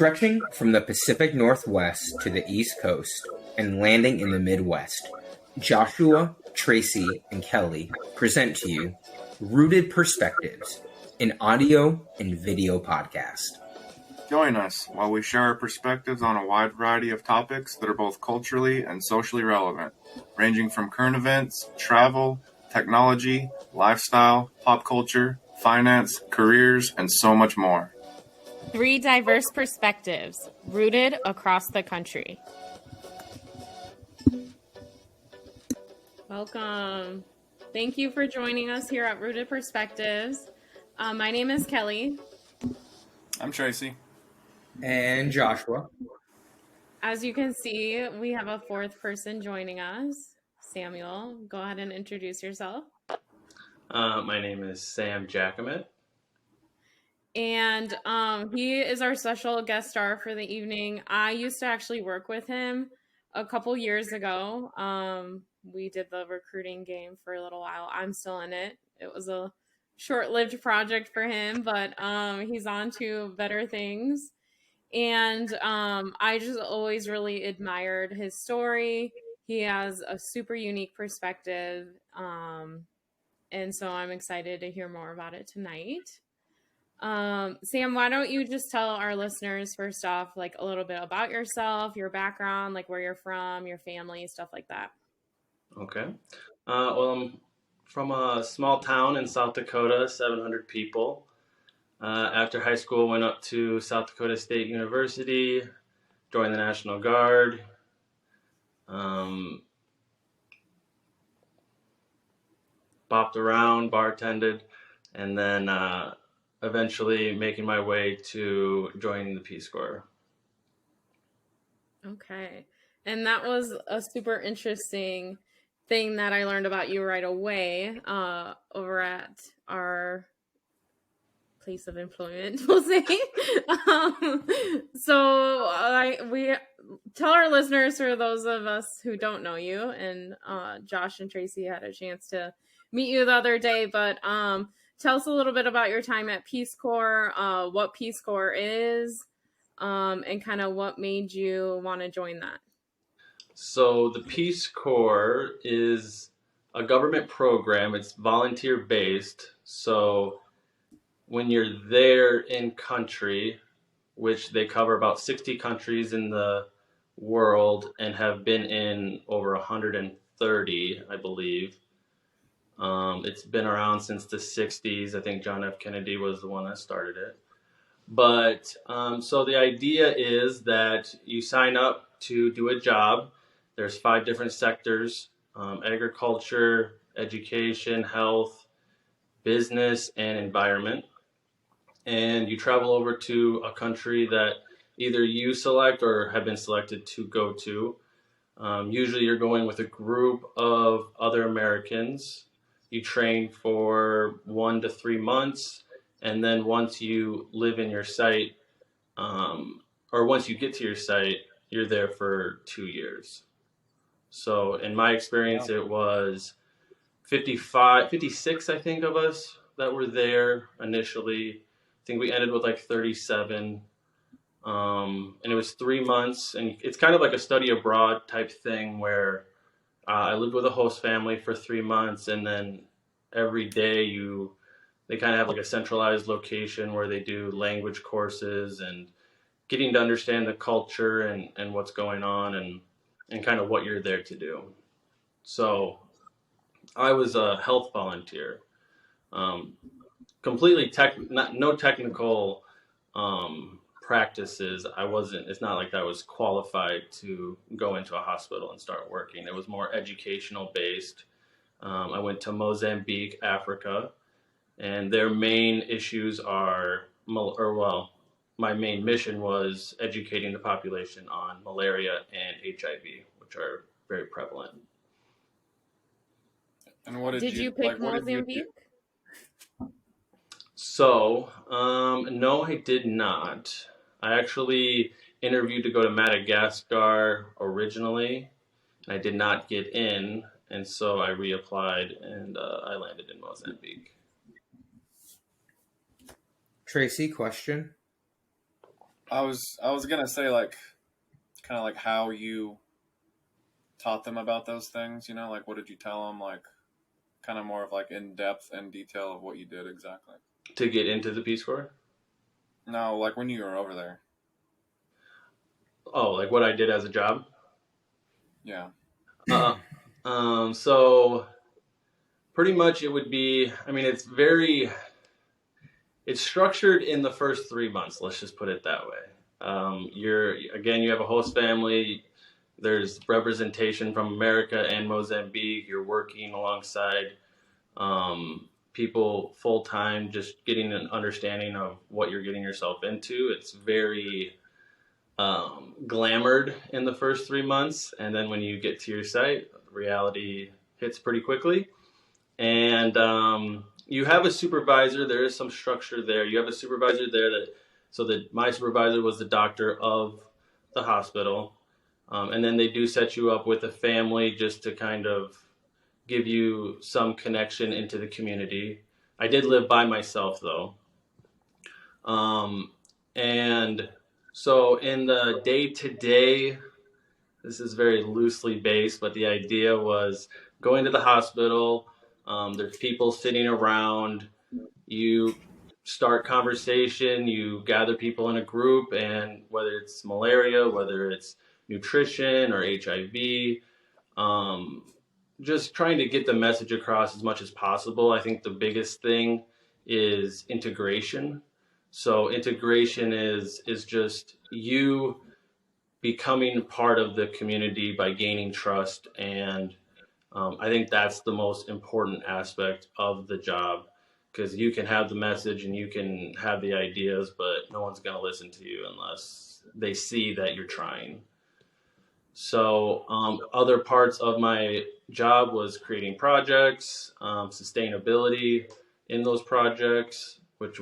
Stretching from the Pacific Northwest to the East Coast and landing in the Midwest, Joshua, Tracy, and Kelly present to you Rooted Perspectives, an audio and video podcast. Join us while we share our perspectives on a wide variety of topics that are both culturally and socially relevant, ranging from current events, travel, technology, lifestyle, pop culture, finance, careers, and so much more. 3 diverse perspectives, rooted across the country. Welcome. Thank you for joining us here at Rooted Perspectives. My name is Kelly. I'm Tracy. And Joshua. As you can see, we have a 4th person joining us. Samuel, go ahead and introduce yourself. My name is Sam Jacomet. And he is our special guest star for the evening. I used to actually work with him a couple years ago. We did the recruiting game for a little while. I'm still in it. It was a short-lived project for him, but he's on to better things. And I just always really admired his story. He has a super unique perspective. And so I'm excited to hear more about it tonight. Sam, why don't you just tell our listeners first off, like a little bit about yourself, your background, like where you're from, your family, stuff like that. Okay. Well, I'm from a small town in South Dakota, 700 people. After high school, went up to South Dakota State University, joined the National Guard. Bopped around, bartended, and then eventually making my way to joining the Peace Corps. Okay. And that was a super interesting thing that I learned about you right away over at our place of employment, we'll say. We tell our listeners, for those of us who don't know you, and Josh and Tracy had a chance to meet you the other day, but tell us a little bit about your time at Peace Corps, what Peace Corps is, and kind of what made you want to join that. So the Peace Corps is a government program. It's volunteer-based. So when you're there in country, which they cover about 60 countries in the world and have been in over 130, I believe. It's been around since the 60s. I think John F. Kennedy was the one that started it. But so the idea is that you sign up to do a job. There's 5 different sectors: agriculture, education, health, business, and environment. And you travel over to a country that either you select or have been selected to go to. Usually you're going with a group of other Americans. You train for 1 to 3 months, and then once you live in your site, or once you get to your site, you're there for 2 years. So in my experience, it was 56, I think, of us that were there initially. I think we ended with like 37. And it was 3 months, and it's kind of like a study abroad type thing where I lived with a host family for 3 months, and then every day they kind of have like a centralized location where they do language courses and getting to understand the culture and what's going on and kind of what you're there to do. So I was a health volunteer, completely no technical practices. It's not like I was qualified to go into a hospital and start working. It was more educational based. I went to Mozambique, Africa, and their main issues my main mission was educating the population on malaria and HIV, which are very prevalent. And what did you pick Mozambique? So, no, I did not. I actually interviewed to go to Madagascar originally, and I did not get in, and so I reapplied, and I landed in Mozambique. Tracy, question? I was gonna say like kind of like how you taught them about those things. Like what did you tell them? Like kind of more of like in depth and detail of what you did exactly. To get into the Peace Corps? No, like when you were over there. Oh, like what I did as a job? Yeah. So pretty much it would be, I mean, it's structured in the first 3 months. Let's just put it that way. You have a host family. There's representation from America and Mozambique. You're working alongside people full time, just getting an understanding of what you're getting yourself into. It's very glamored in the first 3 months, and then when you get to your site, reality hits pretty quickly. And you have a supervisor. There is some structure there. You have a supervisor there my supervisor was the doctor of the hospital. And then they do set you up with a family just to kind of give you some connection into the community. I did live by myself though. And so in the day-to-day, this is very loosely based, but the idea was going to the hospital. There's people sitting around. You start conversation. You gather people in a group, and whether it's malaria, whether it's nutrition or HIV, just trying to get the message across as much as possible. I think the biggest thing is integration. So integration is just you becoming part of the community by gaining trust, and I think that's the most important aspect of the job, because you can have the message and you can have the ideas, but no one's going to listen to you unless they see that you're trying. So other parts of my job was creating projects, sustainability in those projects, which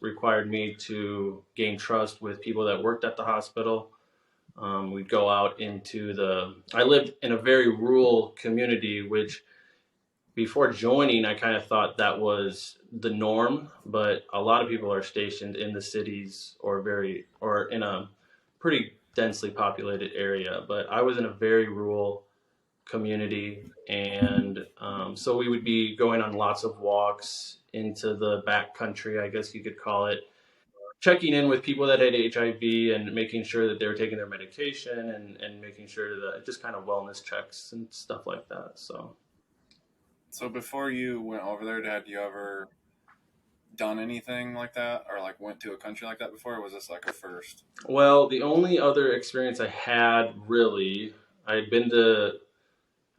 required me to gain trust with people that worked at the hospital. We'd go out I lived in a very rural community, which before joining, I kind of thought that was the norm, but a lot of people are stationed in the cities or in a pretty densely populated area. But I was in a very rural community, and so we would be going on lots of walks into the back country, I guess you could call it, checking in with people that had HIV and making sure that they were taking their medication and making sure that just kind of wellness checks and stuff like that. So before you went over there, had you ever done anything like that, or like went to a country like that before, or was this like a first? Well, the only other experience I had really, I had been to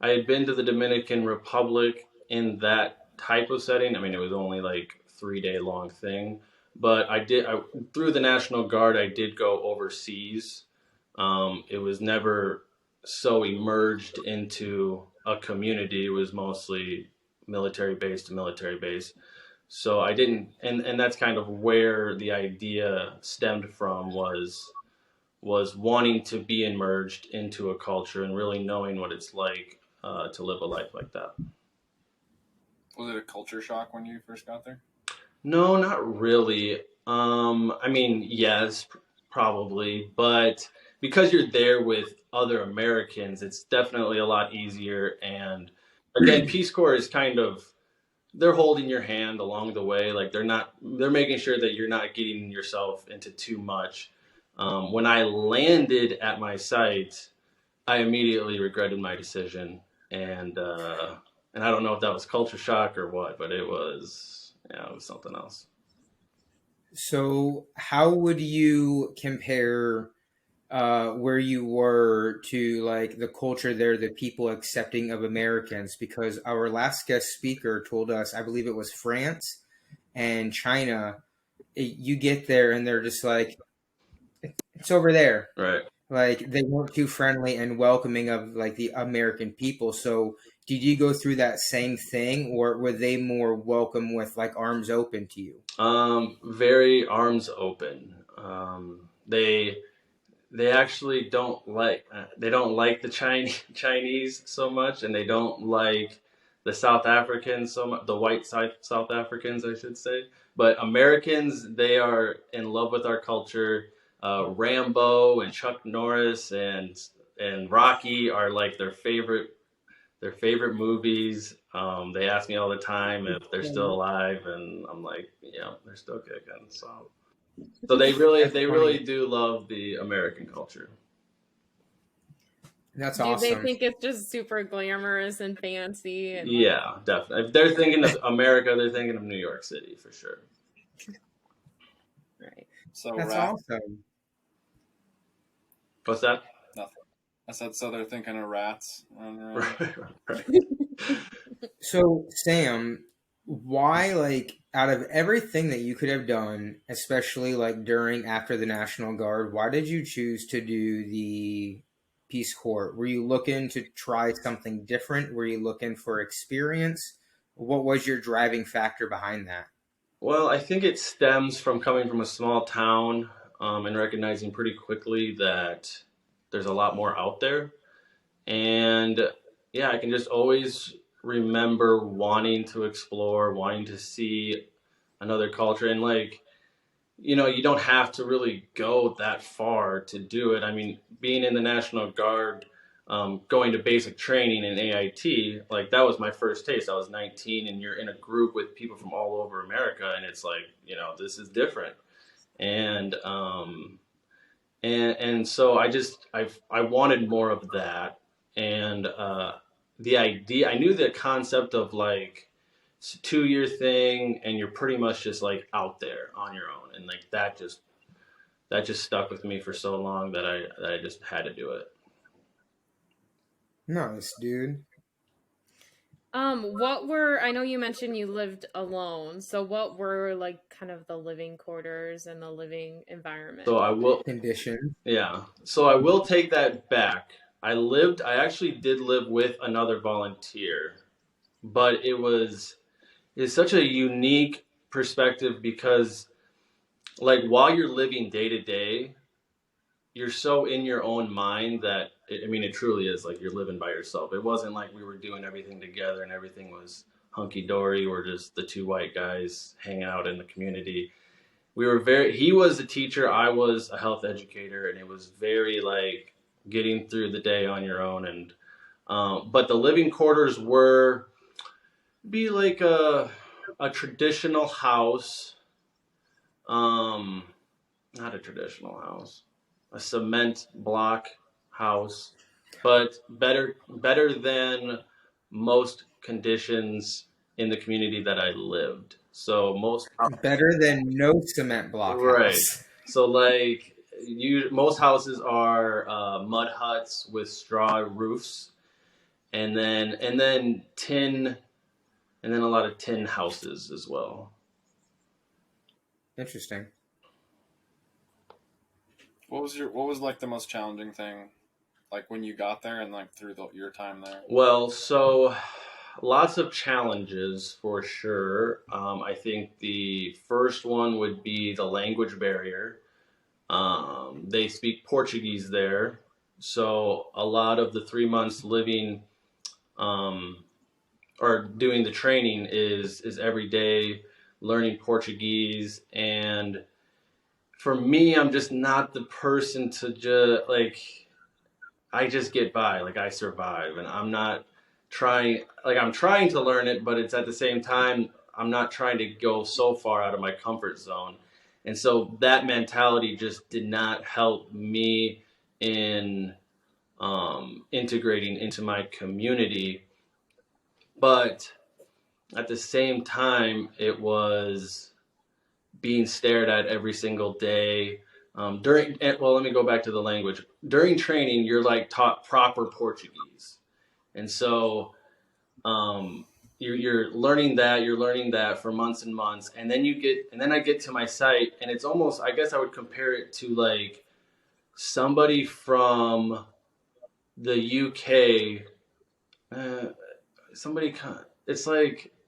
the Dominican Republic in that type of setting. I mean, it was only like 3-day long thing, but through the National Guard, I did go overseas. It was never so emerged into a community. It was mostly military base to military base. So I didn't, and that's kind of where the idea stemmed from, was wanting to be immersed into a culture and really knowing what it's like to live a life like that. Was it a culture shock when you first got there? No, not really. I mean, yes, probably, but because you're there with other Americans, it's definitely a lot easier. And again, Peace Corps is they're holding your hand along the way. Like they're making sure that you're not getting yourself into too much. When I landed at my site, I immediately regretted my decision, and I don't know if that was culture shock or what, but it was something else. So, how would you compare where you were to like the culture there, the people accepting of Americans? Because our last guest speaker told us, I believe it was France and China. You get there and they're just like, it's over there. Right. Like they weren't too friendly and welcoming of like the American people. So did you go through that same thing, or were they more welcome with like arms open to you? Very arms open. They actually don't like the Chinese so much, and they don't like the South Africans so much, the white South Africans, I should say. But Americans, they are in love with our culture. Rambo and Chuck Norris and Rocky are like their favorite movies. They ask me all the time if they're still alive, and I'm like, yeah, they're still kicking. So they really do love the American culture. That's Do awesome. they think it's just super glamorous and fancy? And Yeah, definitely. If they're thinking of America, they're thinking of New York City for sure. right. So That's awesome. What's that? Nothing. I said, so they're thinking of rats. Right. So, Sam, why, like, out of everything that you could have done, especially like during, after the National Guard, why did you choose to do the Peace Corps? Were you looking to try something different? Were you looking for experience? What was your driving factor behind that? Well, I think it stems from coming from a small town and recognizing pretty quickly that there's a lot more out there. And yeah, I can just always remember wanting to explore, wanting to see another culture. And like, you don't have to really go that far to do it. I mean, being in the National Guard, going to basic training in AIT, like that was my first taste. I was 19, and you're in a group with people from all over America, and it's like, this is different. And and so I wanted more of that, and the idea, I knew the concept of like it's a 2-year thing, and you're pretty much just like out there on your own, and like that just stuck with me for so long that I just had to do it. Nice, dude. I know you mentioned you lived alone, so what were like kind of the living quarters and the living environment? So I will Condition. Yeah. So I will take that back. I actually did live with another volunteer, but it's such a unique perspective because like while you're living day to day, you're so in your own mind that I mean it truly is like you're living by yourself. It wasn't like we were doing everything together and everything was hunky dory. We're just the two white guys hanging out in the community. He was a teacher, I was a health educator, and it was very like getting through the day on your own. And but the living quarters be like a traditional house, not a traditional house, a cement block house, but better than most conditions in the community that I lived. So Better than no cement block right. house. So like most houses are mud huts with straw roofs, and then tin, and then a lot of tin houses as well. Interesting. What was like the most challenging thing, like when you got there and like through your time there? Well, so lots of challenges for sure. I think the first one would be the language barrier. They speak Portuguese there, so a lot of the 3 months living or doing the training is every day learning Portuguese. And for me, I'm just not the person to just like, I just get by, like I survive, and I'm not trying, like I'm trying to learn it, but it's at the same time, I'm not trying to go so far out of my comfort zone. And so that mentality just did not help me in integrating into my community. But at the same time, it was being stared at every single day. Let me go back to the language. During training, you're like taught proper Portuguese. And so you're learning that for months and months. And then I get to my site, and it's almost, I guess I would compare it to like somebody from the UK,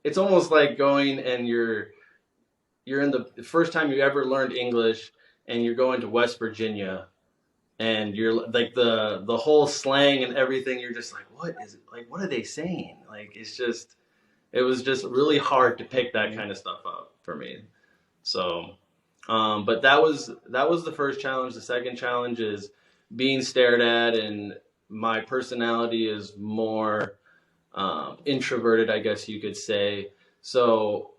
it's almost like going and you're in the first time you ever learned English, and you're going to West Virginia, and you're like the whole slang and everything. You're just like, what is it? Like, what are they saying? Like, it was just really hard to pick that kind of stuff up for me. So But that was the first challenge. The second challenge is being stared at, and my personality is more introverted, I guess you could say. So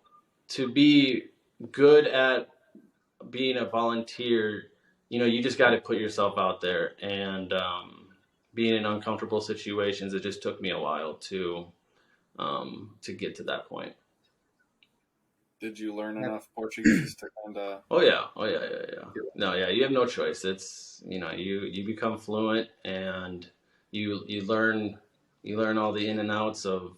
to be good at being a volunteer, you just got to put yourself out there, and being in uncomfortable situations. It just took me a while to get to that point. Did you learn enough Portuguese to kind of? Oh yeah, No, yeah, you have no choice. It's you become fluent, and you learn all the in and outs of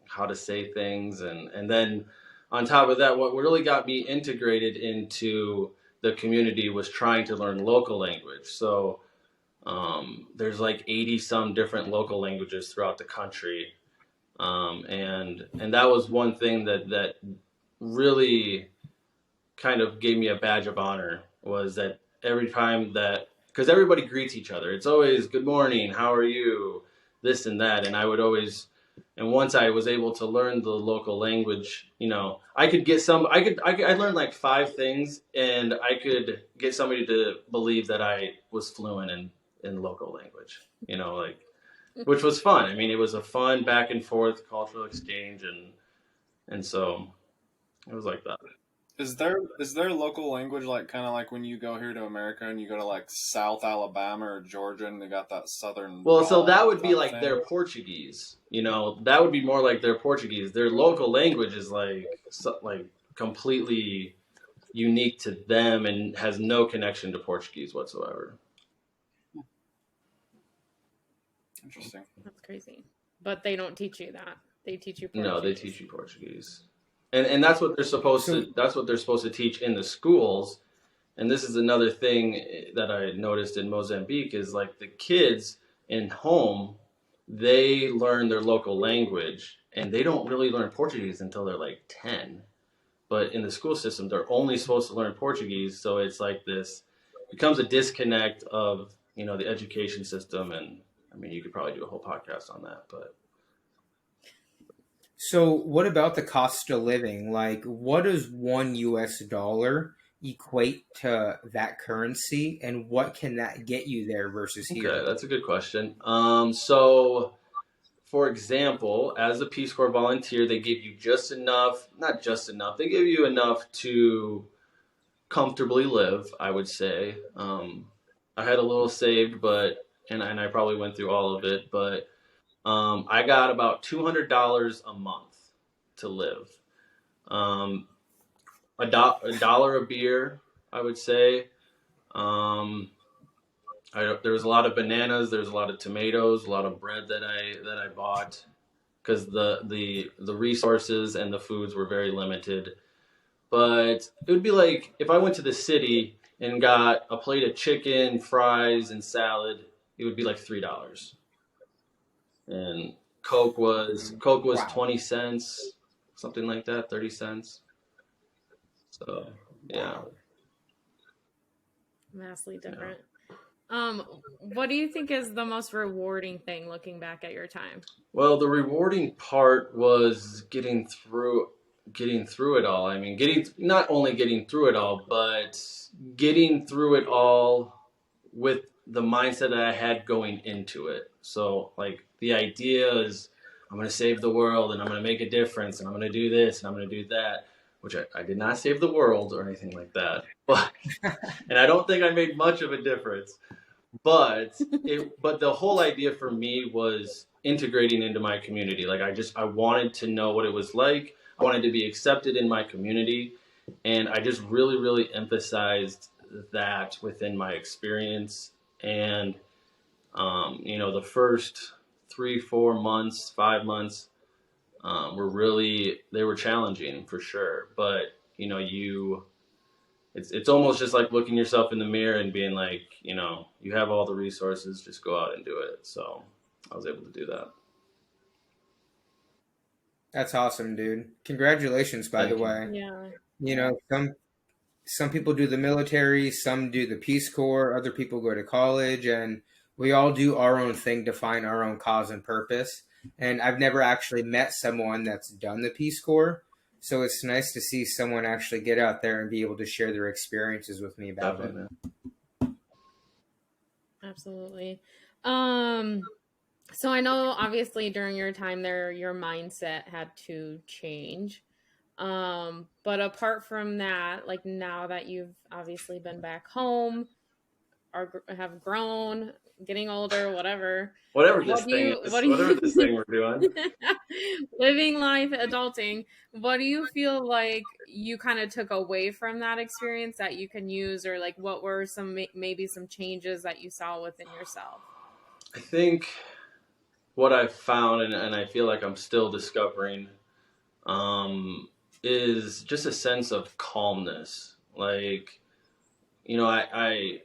how to say things, and then on top of that, what really got me integrated into the community was trying to learn local language. So there's like 80 some different local languages throughout the country, and that was one thing that really kind of gave me a badge of honor, was that every time that, because everybody greets each other, it's always good morning, how are you, this and that, and I would always, and once I was able to learn the local language, I could get I learned like 5 things, and I could get somebody to believe that I was fluent in local language, like, which was fun. I mean, it was a fun back and forth cultural exchange, and so it was like that. Is there local language, like kind of like when you go here to America and you go to like South Alabama or Georgia and they got that southern Well, so that drawl would be type like thing? their Portuguese. That would be more like their Portuguese. Their local language is like completely unique to them and has no connection to Portuguese whatsoever. Interesting. That's crazy. But they don't teach you that. They teach you Portuguese. No, they teach you Portuguese. And that's what they're supposed to teach in the schools. And this is another thing that I noticed in Mozambique, is like the kids in home, they learn their local language, and they don't really learn Portuguese until they're like 10. But in the school system, they're only supposed to learn Portuguese. So it's like this becomes a disconnect of, the education system. And I mean, you could probably do a whole podcast on that, but. So, what about the cost of living? Like, what does $1 equate to that currency, and what can that get you there versus here? Okay, that's a good question. So, for example, as a Peace Corps volunteer, they give you just enough, not just enough, they give you enough to comfortably live, I would say. I had a little saved, and I probably went through all of it, but I got about $200 a month to live. A dollar a beer, I would say. There was a lot of bananas. There's a lot of tomatoes, a lot of bread that I bought, because the resources and the foods were very limited. But it would be like if I went to the city and got a plate of chicken, fries, and salad, it would be like $3. And Coke was Wow. 20 cents, something like that, 30 cents. So, yeah. Vastly different. What do you think is the most rewarding thing looking back at your time? Well, the rewarding part was getting through it all. I mean, not only getting through it all, but getting through it all with the mindset that I had going into it. So, like, the idea is, I'm going to save the world, and I'm going to make a difference, and I'm going to do this, and I'm going to do that, which I did not save the world or anything like that. But, and I don't think I made much of a difference. But the whole idea for me was integrating into my community. Like, I wanted to know what it was like. I wanted to be accepted in my community, and I just really, really emphasized that within my experience. And the first 3, 4 months, 5 months they were challenging for sure. But it's almost just like looking yourself in the mirror and being like, you have all the resources, just go out and do it. So I was able to do that. That's awesome, dude. Congratulations, by the way. Yeah. Some people do the military, some do the Peace Corps, other people go to college, and we all do our own thing to find our own cause and purpose. And I've never actually met someone that's done the Peace Corps. So it's nice to see someone actually get out there and be able to share their experiences with me about Definitely. it. Absolutely. So I know obviously during your time there, your mindset had to change. But apart from that, like now that you've obviously been back home or have grown, getting older, whatever, Whatever what this do thing you, what is, do whatever this you, thing we're doing. living life, adulting, what do you feel like you kind of took away from that experience that you can use, or like what were some, maybe some changes that you saw within yourself? I think what I've found, and I feel like I'm still discovering, is just a sense of calmness. Like, I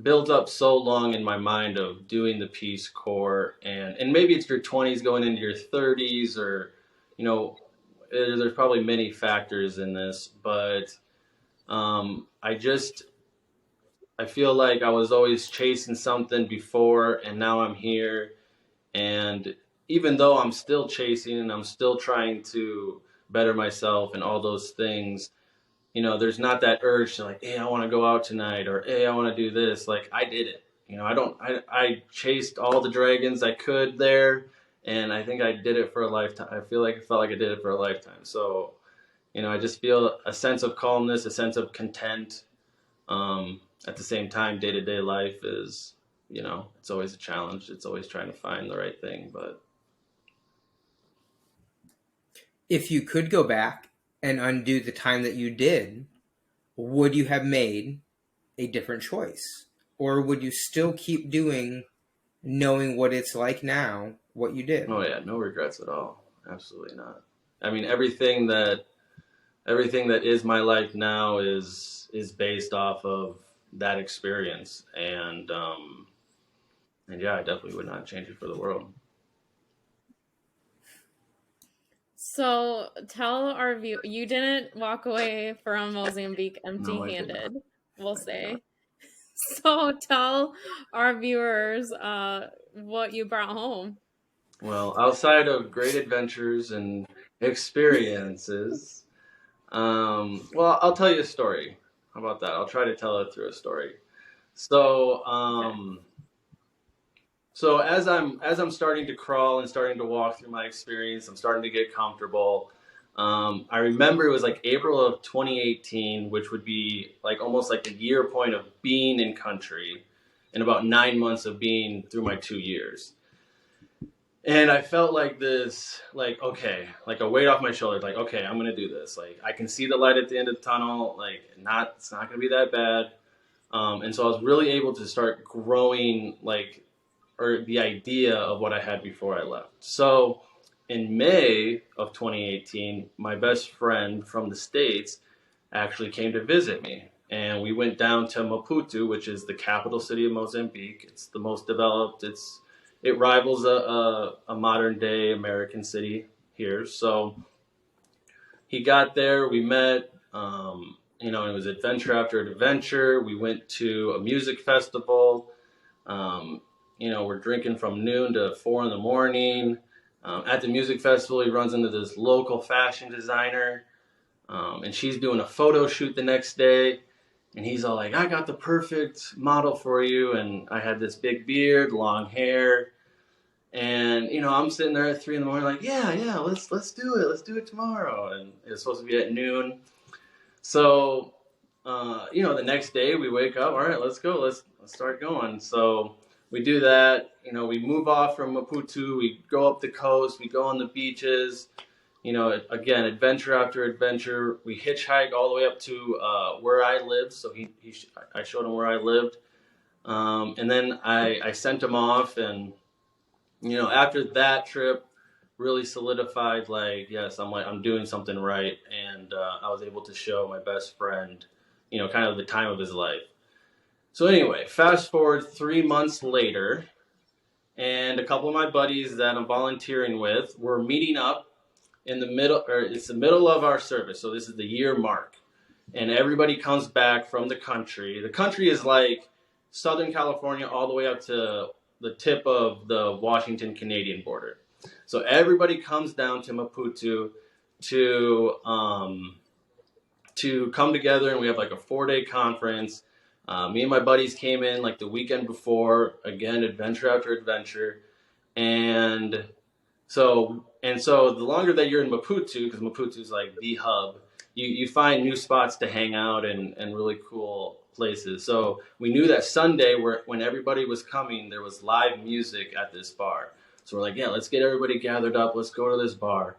built up so long in my mind of doing the Peace Corps, and maybe it's your 20s going into your 30s, or, you know, there's probably many factors in this, but I feel like I was always chasing something before, and now I'm here. And even though I'm still chasing and I'm still trying to better myself and all those things, there's not that urge to like, hey, I want to go out tonight, or hey, I want to do this. Like, I did it. I chased all the dragons I could there, and I think I did it for a lifetime. I felt like I did it for a lifetime. So, I just feel a sense of calmness, a sense of content. At the same time, day to day life is, it's always a challenge. It's always trying to find the right thing, but If you could go back and undo the time that you did, would you have made a different choice? Or would you still keep doing, knowing what it's like now, what you did? oh yeah, no regrets at all. Absolutely not. I mean, everything that is my life now is based off of that experience, and yeah, I definitely would not change it for the world. So tell our view, you didn't walk away from Mozambique No, I did not. empty-handed, we'll I did not. say. So tell our viewers what you brought home. Well, outside of great adventures and experiences, well, I'll tell you a story. How about that? I'll try to tell it through a story. So, Okay. so as I'm starting to crawl and starting to walk through my experience, I'm starting to get comfortable. I remember it was like April of 2018, which would be like almost like the year point of being in country, and about 9 months of being through my 2 years. And I felt like this, like, okay, like a weight off my shoulders, like, okay, I'm gonna do this. Like, I can see the light at the end of the tunnel. Like, it's not gonna be that bad. And so I was really able to start growing, like, or the idea of what I had before I left. So in May of 2018, my best friend from the States actually came to visit me. And we went down to Maputo, which is the capital city of Mozambique. It's the most developed. It rivals a modern day American city here. So he got there, we met, it was adventure after adventure. We went to a music festival. We're drinking from noon to 4 in the morning. At the music festival, he runs into this local fashion designer, and she's doing a photo shoot the next day. And he's all like, I got the perfect model for you. And I had this big beard, long hair. And, I'm sitting there at 3 in the morning like, yeah, let's do it. Let's do it tomorrow. And it's supposed to be at noon. So, the next day we wake up, all right, let's go. Let's start going. So we do that. We move off from Maputo. We go up the coast. We go on the beaches. Again, adventure after adventure. We hitchhike all the way up to where I lived. So I showed him where I lived. And then I sent him off. And, after that trip, really solidified, like, yes, I'm doing something right. And I was able to show my best friend, kind of the time of his life. So anyway, fast forward 3 months later, and a couple of my buddies that I'm volunteering with were meeting up in the middle, or it's the middle of our service. So this is the year mark, and everybody comes back from the country. The country is like Southern California all the way up to the tip of the Washington Canadian border. So everybody comes down to Maputo to come together, and we have like a 4-day conference. Me and my buddies came in like the weekend before, again, adventure after adventure. And so the longer that you're in Maputo, because Maputo is like the hub, you find new spots to hang out and really cool places. So we knew that Sunday, when everybody was coming, there was live music at this bar. So we're like, yeah, let's get everybody gathered up. Let's go to this bar.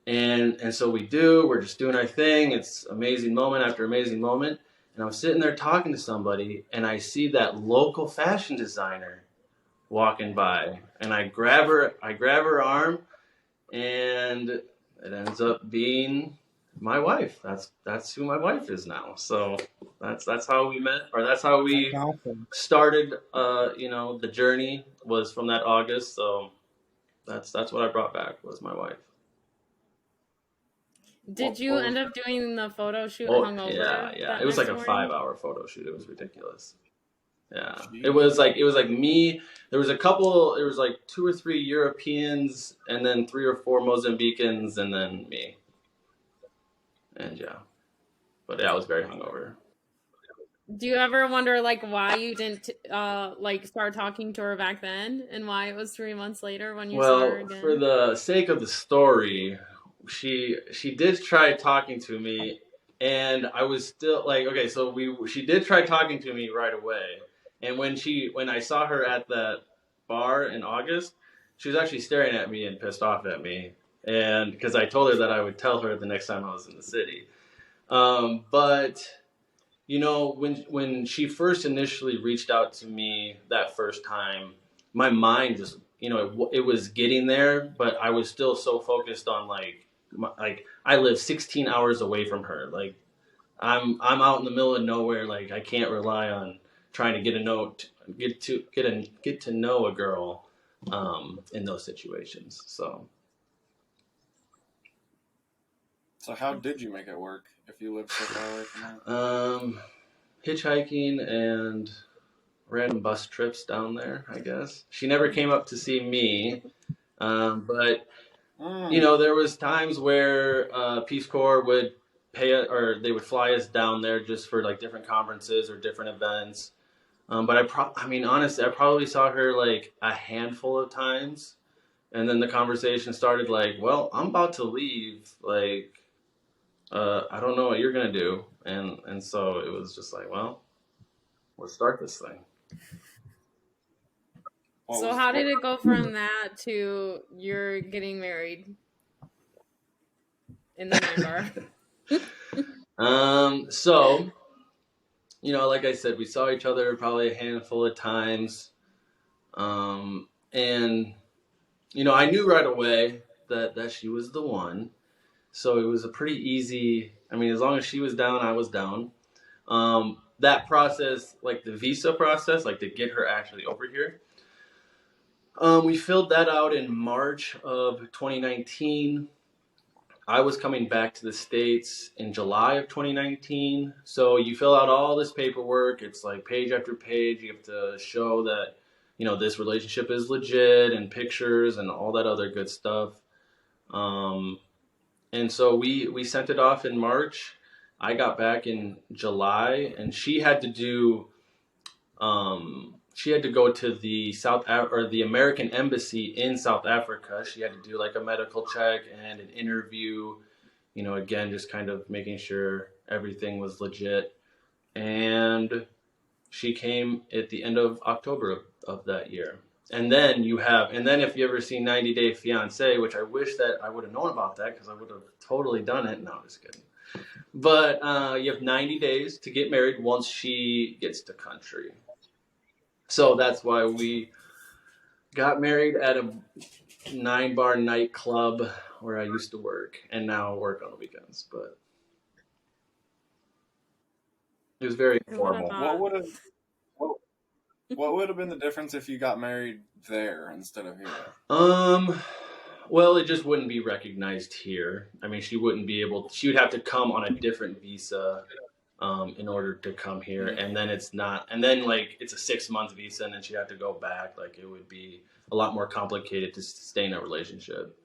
And so we're just doing our thing. It's amazing moment after amazing moment. And I'm sitting there talking to somebody, and I see that local fashion designer walking by, and I grab her arm, and it ends up being my wife. That's who my wife is now. So that's how we met, or that's how we started. The journey was from that August. So that's what I brought back, was my wife. Did you end up doing the photo shoot hungover? Yeah. It was like a 5-hour photo shoot. It was ridiculous. Yeah. It was like me. There was like 2 or 3 Europeans, and then 3 or 4 Mozambicans, and then me. And yeah. But yeah, I was very hungover. Do you ever wonder like why you didn't start talking to her back then, and why it was 3 months later when you saw her again? Well, for the sake of the story, she did try talking to me, and I was still like, okay, so she did try talking to me right away. And when I saw her at that bar in August, she was actually staring at me and pissed off at me, and because I told her that I would tell her the next time I was in the city. But when she first initially reached out to me that first time, my mind just, it was getting there, but I was still so focused on like I live 16 hours away from her. Like I'm out in the middle of nowhere. Like I can't rely on trying to get to know a girl in those situations. So how did you make it work if you lived so far away from her? Hitchhiking and random bus trips down there, I guess. She never came up to see me, but there was times where Peace Corps would pay or they would fly us down there just for like different conferences or different events. But honestly, I probably saw her like a handful of times, and then the conversation started like, well, I'm about to leave, like I don't know what you're gonna do, and so it was just like, well, let's start this thing. So how did it go from that to you're getting married in the 9 bar? So, like I said, we saw each other probably a handful of times. And, I knew right away that she was the one. So it was a pretty easy, as long as she was down, I was down. That process, like the visa process, like to get her actually over here, we filled that out in March of 2019. I was coming back to the States in July of 2019. So you fill out all this paperwork. It's like page after page. You have to show that, this relationship is legit, and pictures and all that other good stuff. And so we sent it off in March. I got back in July, and she had to do, she had to go to the the American Embassy in South Africa. She had to do like a medical check and an interview, again, just kind of making sure everything was legit. And she came at the end of October of that year. And then if you ever seen 90 Day Fiance, which I wish that I would have known about that because I would have totally done it. No, I'm just kidding. But you have 90 days to get married once she gets to country. So that's why we got married at a 9-bar nightclub where I used to work, and now I work on the weekends. But it was very formal. What would have been the difference if you got married there instead of here? Well, it just wouldn't be recognized here. She wouldn't be able. She would have to come on a different visa in order to come here, and then it's not. And then it's a 6-month visa, and then she'd have to go back. It would be a lot more complicated to stay in a relationship.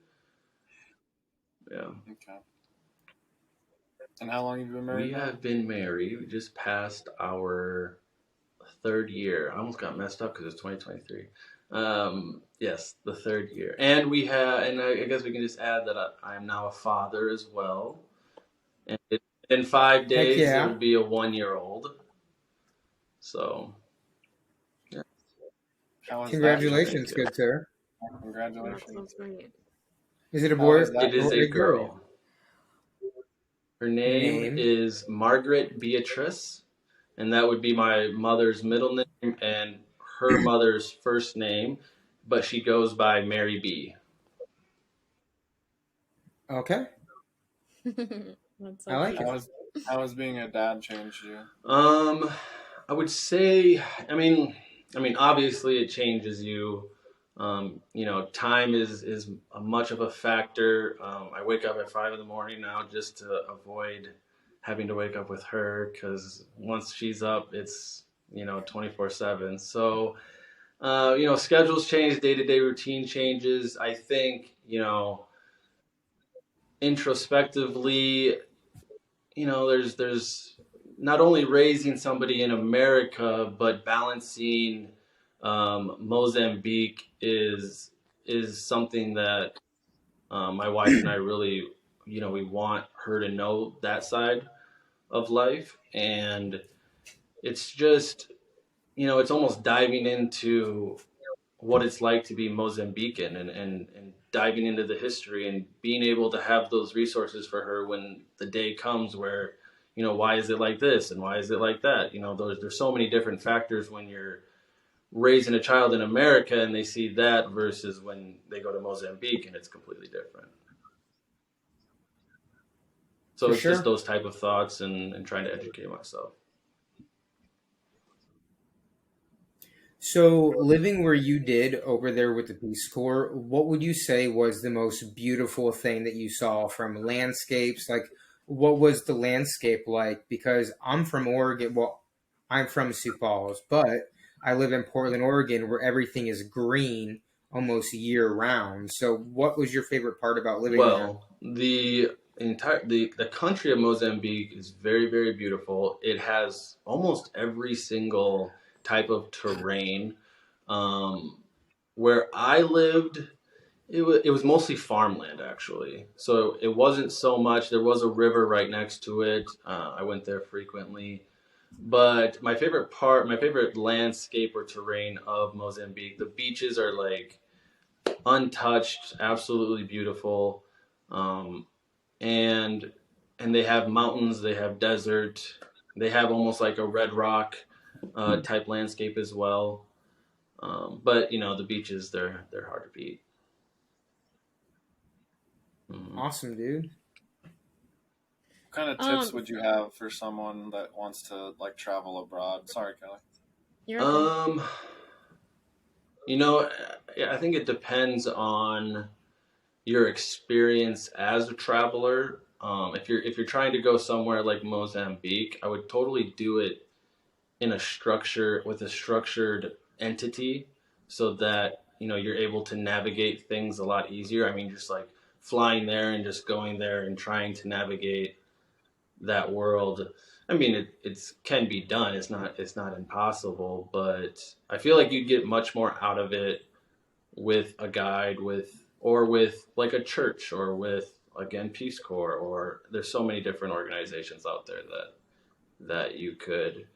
Yeah. Okay. And how long have you been married We now? have been married. We just passed our third year. I almost got messed up because it's 2023. Yes, the third year. And we have, and I guess we can just add that I am now a father as well. And in five Heck days, yeah. it'll be a 1 year old. So, yeah, How was that? thank you, thank Congratulations, you. good sir. That's Congratulations. so sweet. Is it a How boy was that? It is or a a girl? girl. Her name Name. is Margaret Beatrice, and that would be my mother's middle name and her mother's first name, but she goes by Mary B. Okay, That's I so like cute. it. How has being a dad changed you? I would say, I mean, obviously it changes you. Time is a much of a factor. I wake up at 5 in the morning now just to avoid having to wake up with her because once she's up, it's 24/7. So schedules change, day to day routine changes. I think introspectively, there's not only raising somebody in America, but balancing Mozambique is something that my wife and I really, we want her to know that side of life, and it's just, it's almost diving into what it's like to be Mozambican and diving into the history and being able to have those resources for her when the day comes where, why is it like this and why is it like that? There's so many different factors when you're raising a child in America and they see that versus when they go to Mozambique and it's completely different. So For it's just sure. those type of thoughts and trying to educate myself. So, living where you did over there with the Peace Corps, what would you say was the most beautiful thing that you saw from landscapes? Like, what was the landscape like? Because I'm from Oregon. Well, I'm from Sioux Falls, but I live in Portland, Oregon, where everything is green almost year round. So, what was your favorite part about living there? Well, the country of Mozambique is very, very beautiful. It has almost every single type of terrain. Um, where I lived, it was mostly farmland actually. So it wasn't so much. There was a river right next to it. I went there frequently. But my favorite landscape or terrain of Mozambique, the beaches are like untouched, absolutely beautiful. Um, and and they have mountains, they have desert, they have almost like a red rock type landscape as well. But the beaches they're hard to beat. Mhm. Awesome, dude. What kind of tips Um, would you have for someone that wants to like travel abroad? Sorry, Kelly. you're okay. Um, you know, I think it depends on your experience as a traveler. If you're trying to go somewhere like Mozambique, I would totally do it in a structure with a structured entity so that you're able to navigate things a lot easier. I mean, just like flying there and just going there and trying to navigate that world. I mean, it's can be done. It's not impossible, but I feel like you'd get much more out of it with a guide, with like a church, or with again Peace Corps, or there's so many different organizations out there that you could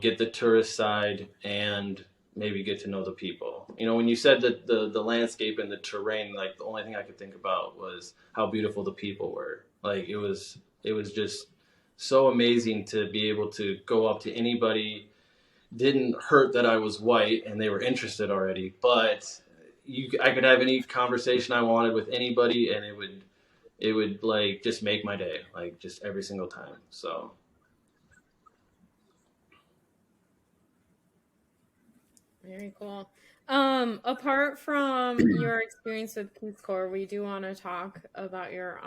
get the tourist side and maybe get to know the people. When you said that the landscape and the terrain, like the only thing I could think about was how beautiful the people were. Like it was just so amazing to be able to go up to anybody. Didn't hurt that I was white and they were interested already, but I could have any conversation I wanted with anybody and it would like just make my day, like just every single time. So Very cool. Apart from your experience with Peace Corps, we do want to talk about your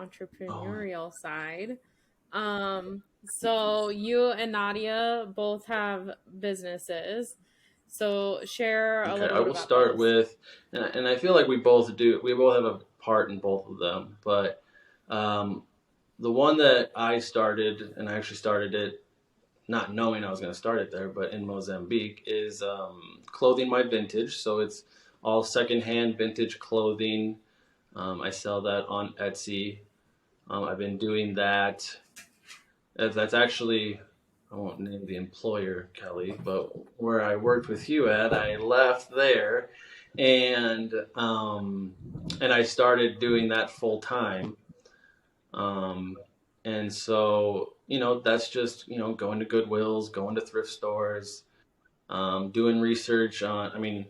oh, entrepreneurial side. So you and Nadia both have businesses. So share a okay, little I bit will about start those. with, and I feel like we both do. We both have a part in both of them, but um, the one that I started, and I actually started it not knowing I was going to start it there, but in Mozambique, is Clothing My Vintage. So it's all secondhand vintage clothing. I sell that on Etsy. I've been doing that. That's actually, I won't name the employer, Kelly, but where I worked with you at, I left there, and I started doing that full time. Um, and so, that's just, going to Goodwills, going to thrift stores, doing research on, I mean,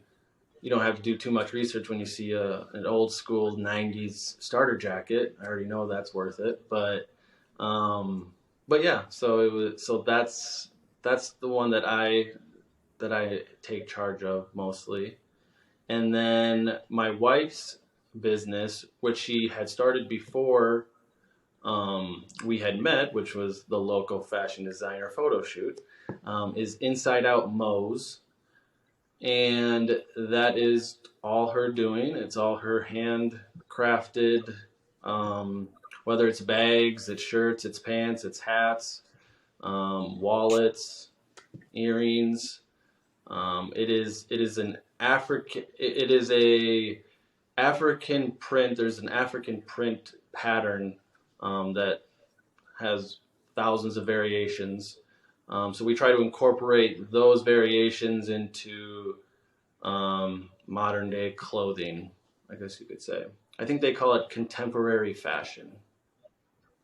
you don't have to do too much research when you see an old school 90s starter jacket. I already know that's worth it. Um, but yeah, that's the one that I take charge of mostly. And then my wife's business, which she had started before we had met, which was the local fashion designer photo shoot, is Inside Out Mo's. And that is all her doing. It's all her handcrafted, um, whether it's bags, it's shirts, it's pants, it's hats, wallets, earrings. It is an African. It is a African print. There's an African print pattern that has thousands of variations. So we try to incorporate those variations into modern day clothing, I guess you could say. I think they call it contemporary fashion,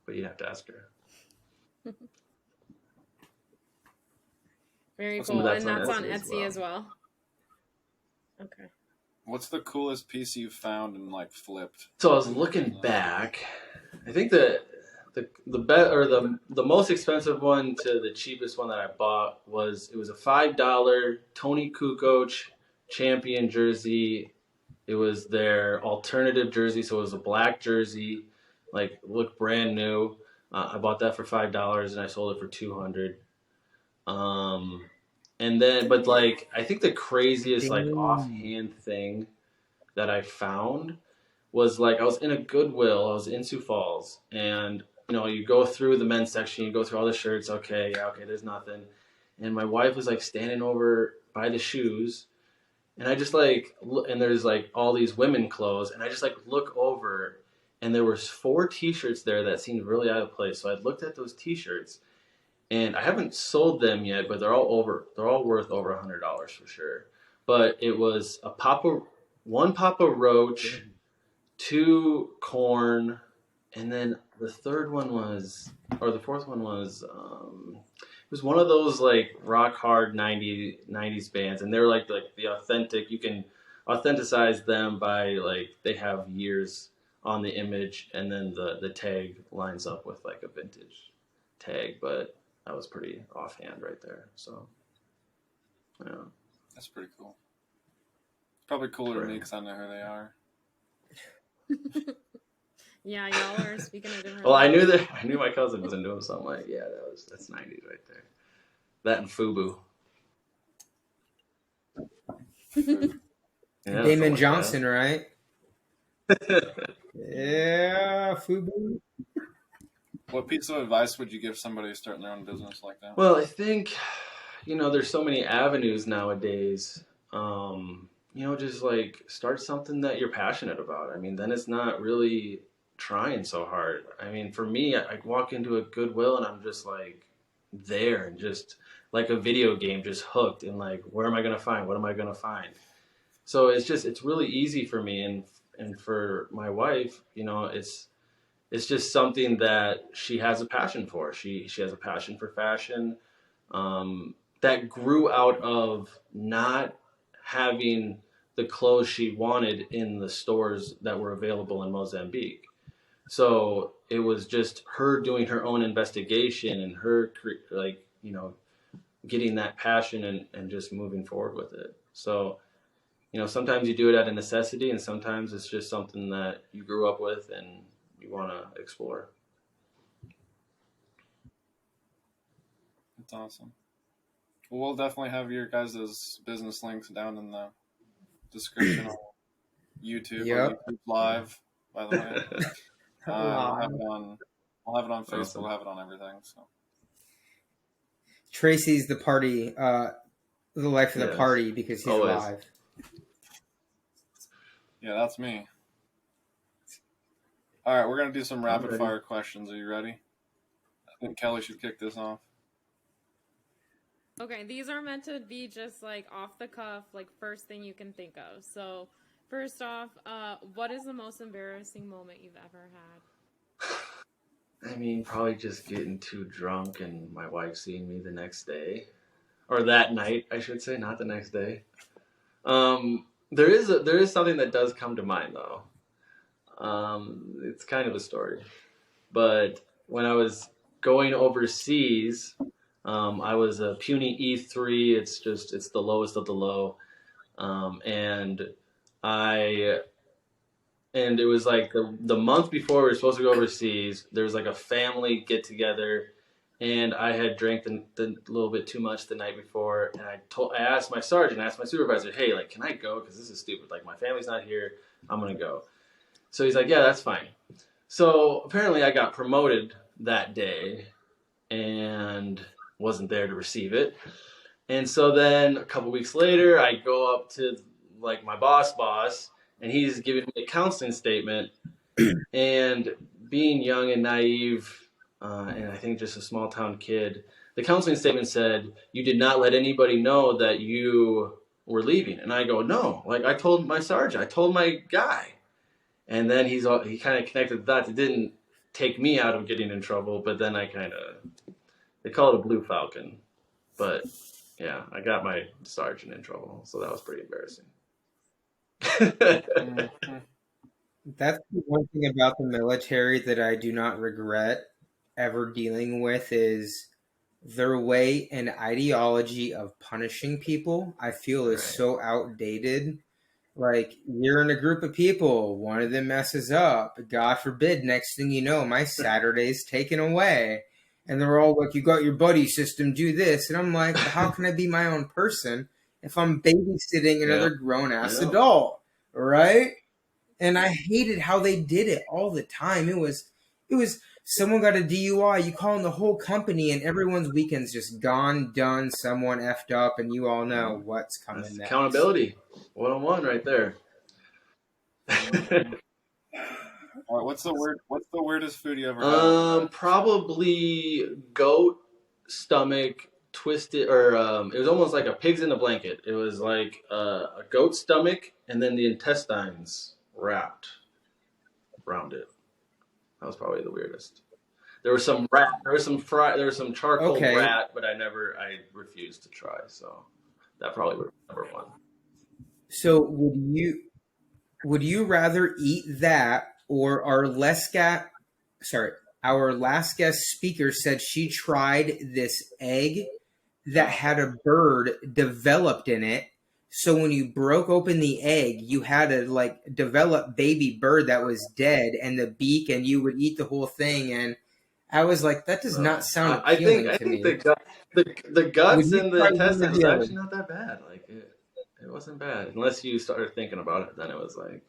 but you'd have to ask her. Very What's cool. That's And on that's on Etsy as Etsy well. as well. Okay. What's the coolest piece you've found and like flipped? So I was looking back. I think the most expensive one to the cheapest one that I bought was a $5 Tony Kukoc champion jersey. It was their alternative jersey, so it was a black jersey, like looked brand new. I bought that for $5 and I sold it for $200. And then, but like, I think the craziest like offhand thing that I found was like I was in a Goodwill. I was in Sioux Falls, and you go through the men's section, you go through all the shirts. Okay, yeah, okay, there's nothing. And my wife was like standing over by the shoes, and I just like and there's like all these women clothes, and I just like look over, and there was 4 T-shirts there that seemed really out of place. So I looked at those T-shirts, and I haven't sold them yet, but they're all worth over $100 for sure. But it was one Papa Roach, 2 corn, and then the fourth one was it was one of those like rock hard 90s bands, and they're like the authentic. You can authenticize them by like they have years on the image, and then the tag lines up with like a vintage tag. But that was pretty offhand right there. So yeah, That's pretty cool. Probably cooler to me because I know who they are. Yeah, y'all are speaking of different. Well, I knew my cousin was into him, so I'm like, yeah, that's 90s right there. That and FUBU. Yeah, Damon like Johnson, right? Yeah, Fubu. What piece of advice would you give somebody starting their own business like that? Well, I think, there's so many avenues nowadays. Just like start something that you're passionate about. I mean, then it's not really trying so hard. I mean, for me, I walk into a Goodwill and I'm just like there and just like a video game, just hooked and like, where am I going to find? What am I going to find? So it's really easy for me. And for my wife, it's just something that she has a passion for. She has a passion for fashion that grew out of not having the clothes she wanted in the stores that were available in Mozambique. So it was just her doing her own investigation and her getting that passion and just moving forward with it. So sometimes you do it out of necessity, and sometimes it's just something that you grew up with and you want to explore. That's awesome. Well, we'll definitely have your guys' business links down in the description on YouTube or Yep. YouTube Live, by the way. We'll have it on We'll have it on Facebook. Awesome. We'll have it on everything. So Tracy's the party, the life of the Yes. party because he's Always. alive. yeah, that's me. All right, we're gonna do some rapid ready. fire questions. Are you ready? I think Kelly should kick this off. Okay, these are meant to be just like off the cuff, like first thing you can think of. So, first off, what is the most embarrassing moment you've ever had? I mean, probably just getting too drunk and my wife seeing me the next day, or that night, I should say, not the next day. There is something that does come to mind though. It's kind of a story, but when I was going overseas, I was a puny E3. It's the lowest of the low, and it was like the month before we were supposed to go overseas. There was like a family get together, and I had drank the little bit too much the night before, and I asked my sergeant, I asked my supervisor, hey, like, can I go? Because this is stupid. Like, my family's not here. I'm gonna go. So he's like, yeah, that's fine. So apparently I got promoted that day and wasn't there to receive it. And so then a couple weeks later, I go up to like my boss, and he's giving me a counseling statement. And being young and naive, and I think just a small town kid, the counseling statement said, you did not let anybody know that you were leaving. And I go, no, like I told my sergeant, I told my guy. And then he kind of connected the dots. It didn't take me out of getting in trouble, but then they call it a blue falcon. But yeah, I got my sergeant in trouble, so that was pretty embarrassing. That's the one thing about the military that I do not regret ever dealing with is their way and ideology of punishing people. I feel is so outdated. Like, you're in a group of people, one of them messes up, God forbid, next thing you know, my Saturday's taken away. And they're all like, you got your buddy system, do this. And I'm like, how can I be my own person if I'm babysitting another grown-ass adult? Right? And I hated how they did it all the time. It was someone got a DUI, you call in the whole company, and everyone's weekend's just gone, done, someone effed up, and you all know what's coming That's next. accountability 101 right there. All right, what's the weirdest food you ever had? Probably goat stomach twisted, or it was almost like a pig's in a blanket. It was like a goat stomach, and then the intestines wrapped around it. That was probably the weirdest. There was some rat. There was some charcoal rat, but I refused to try. So that probably would be number one. So would you rather eat that, or our last guest speaker said she tried this egg that had a bird developed in it. So when you broke open the egg, you had a like developed baby bird that was dead, and the beak, and you would eat the whole thing. And I was like, that does not sound appealing to me. The guts and the intestines was actually not that bad. Like it wasn't bad unless you started thinking about it. Then it was like.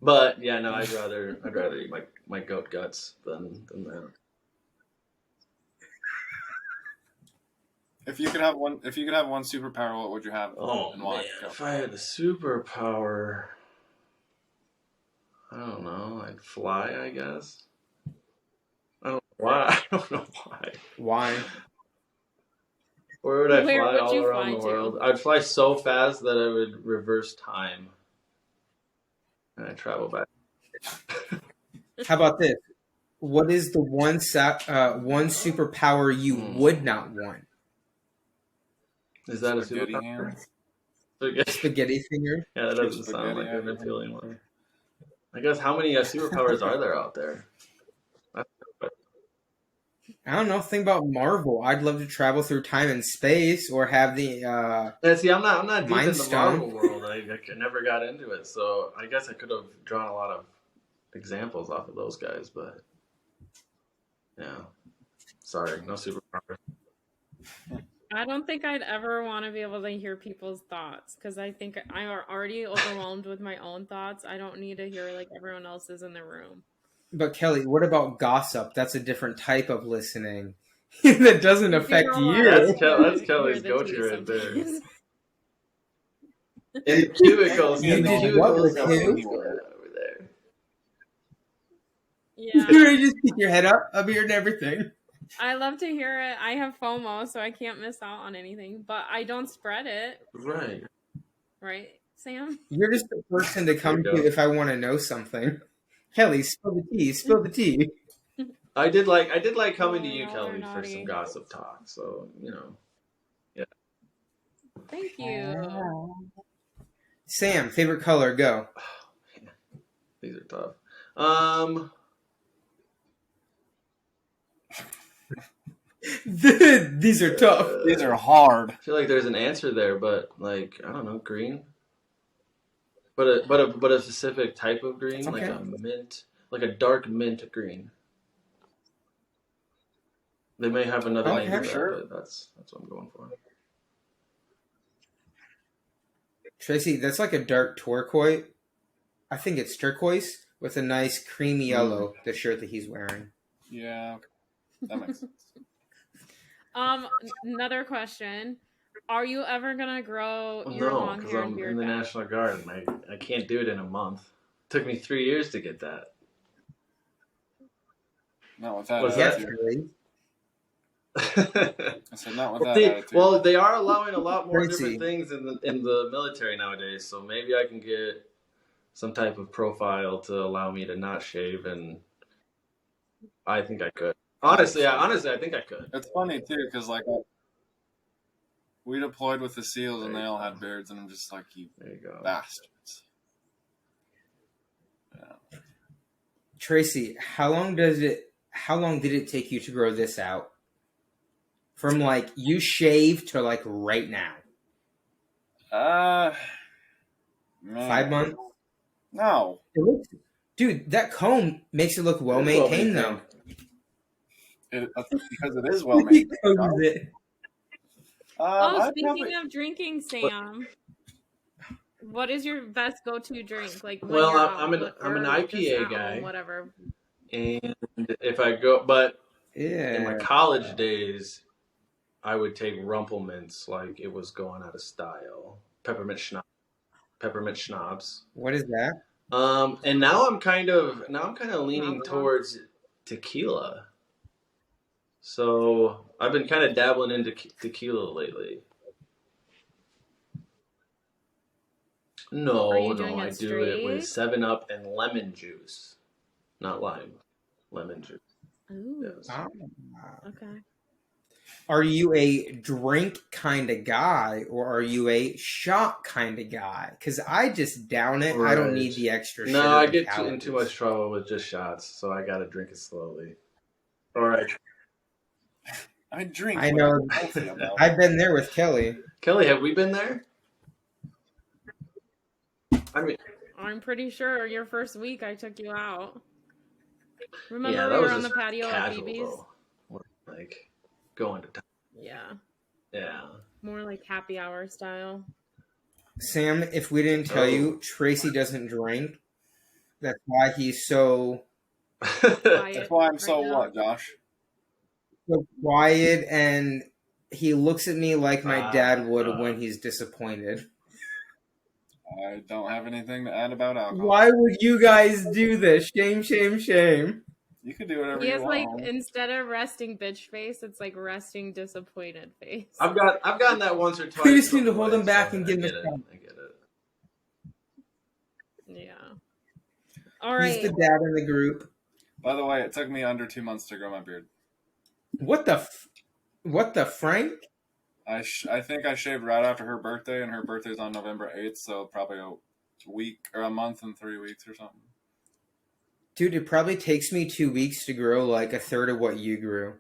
But yeah, no, I'd rather eat my goat guts than that. If you could have one superpower, what would you have? Oh and why? Man, if I had a superpower, I don't know. I'd fly, I guess. I don't know why. Why? Where would I fly all around the world? I'd fly so fast that I would reverse time, and I'd travel back. How about this? What is the one superpower you would not want? Is that a superpower? Spaghetti finger? Yeah, that doesn't sound like an appealing one. I guess how many superpowers are there out there? I don't know. Think about Marvel. I'd love to travel through time and space, or have the. See, I'm not deep in the Marvel world. I never got into it, so I guess I could have drawn a lot of examples off of those guys, but yeah, sorry, no superpower. I don't think I'd ever want to be able to hear people's thoughts, because I think I'm already overwhelmed with my own thoughts. I don't need to hear like everyone else's in the room. But Kelly, what about gossip? That's a different type of listening that doesn't affect you. That's Kelly's go-to right there. In the cubicles, You did what with who? Over there. Yeah. You just keep your head up. I'm hearing everything. I love to hear it. I have FOMO, so I can't miss out on anything. But I don't spread it. Right. Right, Sam? You're just the person to come to if I want to know something. Kelly, spill the tea. Spill the tea. I did like coming to you, Kelly, for some gossip talk. So, you know. Yeah. Thank you. Sam, favorite color, go. Oh, man. These are tough. These are tough. These are hard. I feel like there's an answer there, but like I don't know, green. But a specific type of green, Okay. like a mint, like a dark mint green. They may have another name for that, but that's what I'm going for. Tracy, that's like a dark turquoise. I think it's turquoise with a nice creamy yellow, the shirt that he's wearing. Yeah, that makes sense. Another question. Are you ever gonna grow your No, long because hair and I'm beard in the back? National Guard and I can't do it in a month. It took me 3 years to get that. Not with that What's attitude. I said not with that attitude. Well, they are allowing a lot more Tracy. different things in the military nowadays, so maybe I can get some type of profile to allow me to not shave, and I think I could. Honestly, I think I could. It's funny too, because like we deployed with the SEALs and they all had beards, and I'm just like, you There you go. bastards. Yeah. Tracy, how long did it take you to grow this out? From like you shave to like right now? Man. 5 months? No. Dude, that comb makes it look well maintained though. That's because it is well maintained. Speaking of drinking, Sam, what is your best go-to drink? Like, when Well, you're I'm an IPA guy. Whatever. And if I go, but Yeah. in my college days, I would take Rumplemints like it was going out of style. Peppermint schnapps. What is that? And now I'm kind of leaning towards tequila. So I've been kind of dabbling into tequila lately. No, I do it with 7-Up and lemon juice, not lime, lemon juice. Ooh. Yes. Okay. Are you a drink kind of guy or are you a shot kind of guy? Because I just down it. Right. I don't need the extra sugar. No, I get in calories. too much trouble with just shots, so I gotta drink it slowly. All right. I drink. I know. I've been there with Kelly. Kelly, have we been there? I mean, I'm pretty sure your first week I took you out. Remember yeah, we that were was on the just patio at casual, BB's? though. Like going to town. Yeah. Yeah. More like happy hour style. Sam, if we didn't tell you, Tracy doesn't drink. That's why he's so That's why I'm so what, Josh? quiet, and he looks at me like my dad would when he's disappointed. I don't have anything to add about alcohol. Why would you guys do this? Shame, shame, shame. You can do whatever He you has want. like, instead of resting bitch face, it's like resting disappointed face. I've gotten that once or twice. We just need to hold him back and give him a shot. I get it. Yeah. All right. He's the dad in the group. By the way, it took me under 2 months to grow my beard. What the Frank? I think I shaved right after her birthday, and her birthday's on November 8th, so probably a week or a month and 3 weeks or something. Dude, it probably takes me 2 weeks to grow like a third of what you grew,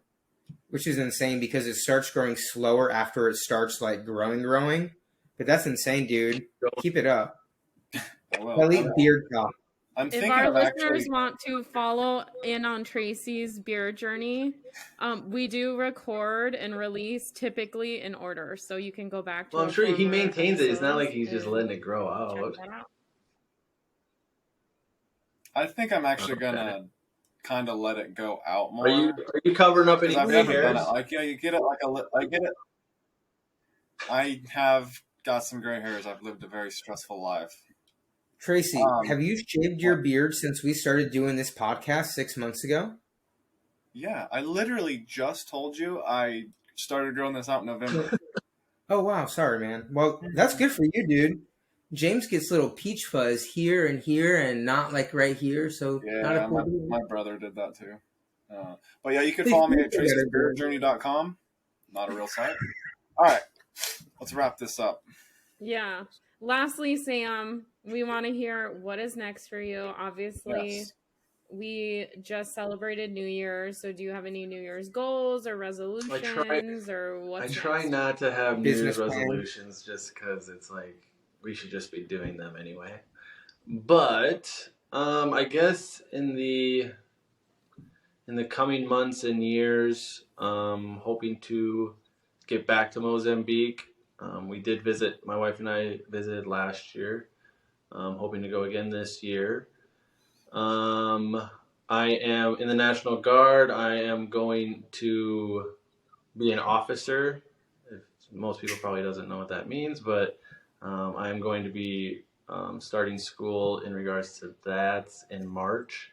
which is insane because it starts growing slower after it starts like growing. But that's insane, dude. Keep it up. Kelly, beard talk. I'm If thinking our of listeners actually. want to follow in on Tracy's beer journey, we do record and release typically in order, so you can go back to. Well, I'm sure he former maintains it. It's not like episodes he's just and letting it grow out. check that out. I think I'm actually gonna kind of let it go out more. Are you covering up any Because I've gray never hairs? done it. Like, you get it like I get it. I have got some gray hairs. I've lived a very stressful life. Tracy, have you shaved your beard since we started doing this podcast 6 months ago? Yeah, I literally just told you I started growing this out in November. Oh, wow. Sorry, man. Well, that's good for you, dude. James gets little peach fuzz here and not like right here. So not a Yeah, cool my brother did that too. But yeah, you can follow me at tracysbeardjourney.com. Not a real site. All right, let's wrap this up. Yeah. Lastly, Sam, we want to hear what is next for you. Obviously, Yes. we just celebrated New Year's. So do you have any New Year's goals or resolutions or what's I next? try not to have New Business Year's plan. resolutions just because it's like we should just be doing them anyway. But I guess in the coming months and years, hoping to get back to Mozambique. We did visit. My wife and I visited last year. Hoping to go again this year. I am in the National Guard. I am going to be an officer. Most people probably doesn't know what that means, but I am going to be starting school in regards to that in March.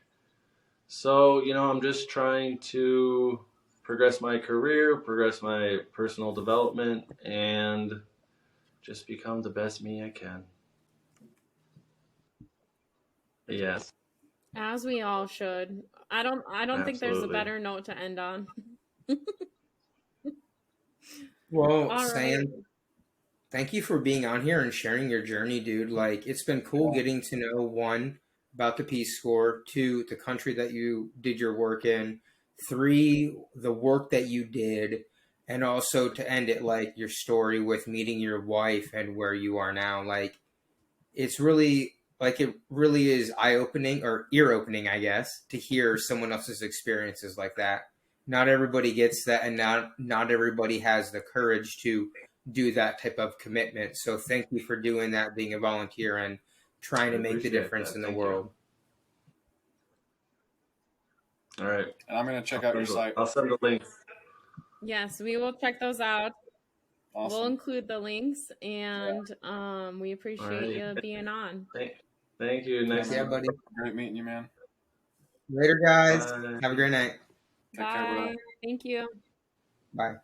So, I'm just trying to progress my career, progress my personal development, and just become the best me I can. Yes. As we all should. I don't think there's a Absolutely. better note to end on. Well, All Sam, right. thank you for being on here and sharing your journey, dude. Like, it's been cool getting to know, one, about the Peace Corps, two, the country that you did your work in, three, the work that you did, and also to end it, like, your story with meeting your wife and where you are now. Like, it's really, like, it really is eye-opening, or ear-opening, I guess, to hear someone else's experiences like that. Not everybody gets that, and not everybody has the courage to do that type of commitment. So thank you for doing that, being a volunteer and trying to make the difference in the world. All right. And I'm going to check out your site. I'll send the links. Yes, we will check those out. Awesome. We'll include the links, and we appreciate you being on. Thank you. Nice. Yeah, buddy. Great meeting you, man. Later, guys. Bye. Have a great night. Take care, bro. Bye. Thank you. Bye.